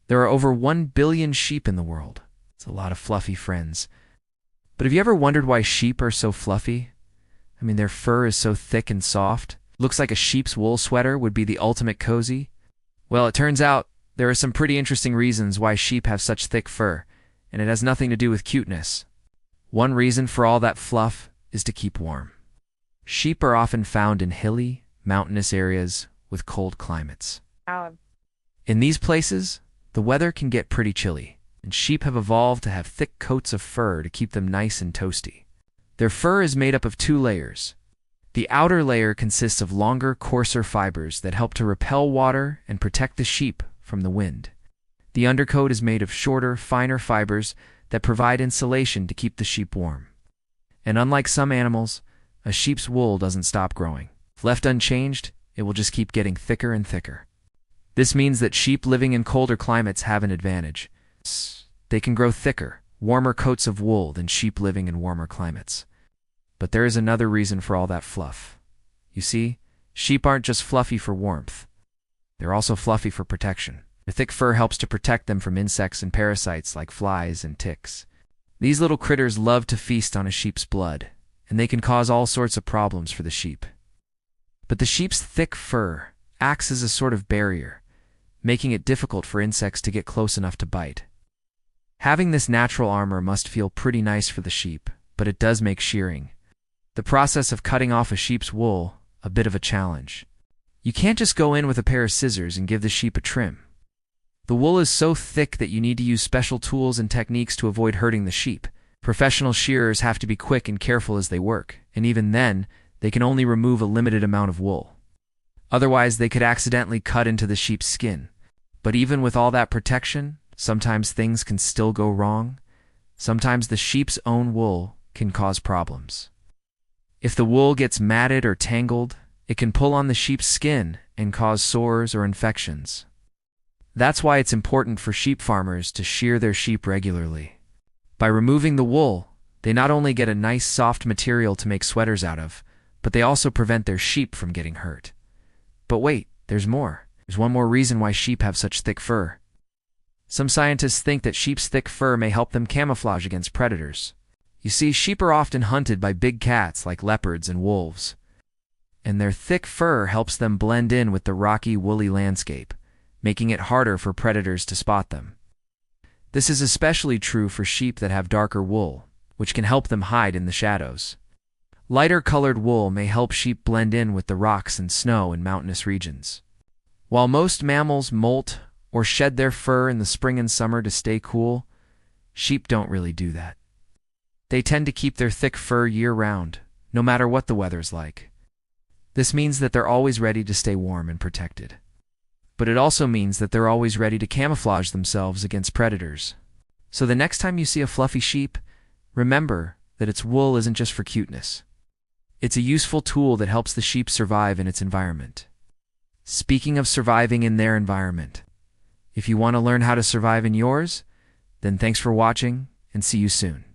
There are over 1 billion sheep in the world. It's a lot of fluffy friends. But have you ever wondered why sheep are so fluffy? I mean, their fur is so thick and soft. Looks like a sheep's wool sweater would be the ultimate cozy. Well, it turns out there are some pretty interesting reasons why sheep have such thick fur, and it has nothing to do with cuteness. One reason for all that fluff is to keep warm. Sheep are often found in hilly, mountainous areas with cold climates. In these places, the weather can get pretty chilly, and sheep have evolved to have thick coats of fur to keep them nice and toasty. Their fur is made up of 2 layers. The outer layer consists of longer, coarser fibers that help to repel water and protect the sheep from the wind. The undercoat is made of shorter, finer fibers that provide insulation to keep the sheep warm. And unlike some animals, a sheep's wool doesn't stop growing. If left unchanged, it will just keep getting thicker and thicker. This means that sheep living in colder climates have an advantage. They can grow thicker, warmer coats of wool than sheep living in warmer climates. But there is another reason for all that fluff. You see, sheep aren't just fluffy for warmth. They're also fluffy for protection. Their thick fur helps to protect them from insects and parasites like flies and ticks. These little critters love to feast on a sheep's blood, and they can cause all sorts of problems for the sheep. But the sheep's thick fur acts as a sort of barrier, making it difficult for insects to get close enough to bite. Having this natural armor must feel pretty nice for the sheep, but it does make shearing, the process of cutting off a sheep's wool, a bit of a challenge. You can't just go in with a pair of scissors and give the sheep a trim. The wool is so thick that you need to use special tools and techniques to avoid hurting the sheep. Professional shearers have to be quick and careful as they work, and even then, they can only remove a limited amount of wool. Otherwise, they could accidentally cut into the sheep's skin. But even with all that protection, sometimes things can still go wrong. Sometimes the sheep's own wool can cause problems. If the wool gets matted or tangled, it can pull on the sheep's skin and cause sores or infections. That's why it's important for sheep farmers to shear their sheep regularly. By removing the wool, they not only get a nice soft material to make sweaters out of, but they also prevent their sheep from getting hurt. But wait, there's more. There's one more reason why sheep have such thick fur. Some scientists think that sheep's thick fur may help them camouflage against predators. You see, sheep are often hunted by big cats like leopards and wolves, and their thick fur helps them blend in with the rocky, woolly landscape, making it harder for predators to spot them. This is especially true for sheep that have darker wool, which can help them hide in the shadows. Lighter colored wool may help sheep blend in with the rocks and snow in mountainous regions. While most mammals molt or shed their fur in the spring and summer to stay cool, sheep don't really do that. They tend to keep their thick fur year-round, no matter what the weather's like. This means that they're always ready to stay warm and protected. But it also means that they're always ready to camouflage themselves against predators. So the next time you see a fluffy sheep, remember that its wool isn't just for cuteness. It's a useful tool that helps the sheep survive in its environment. Speaking of surviving in their environment, if you want to learn how to survive in yours, then thanks for watching and see you soon.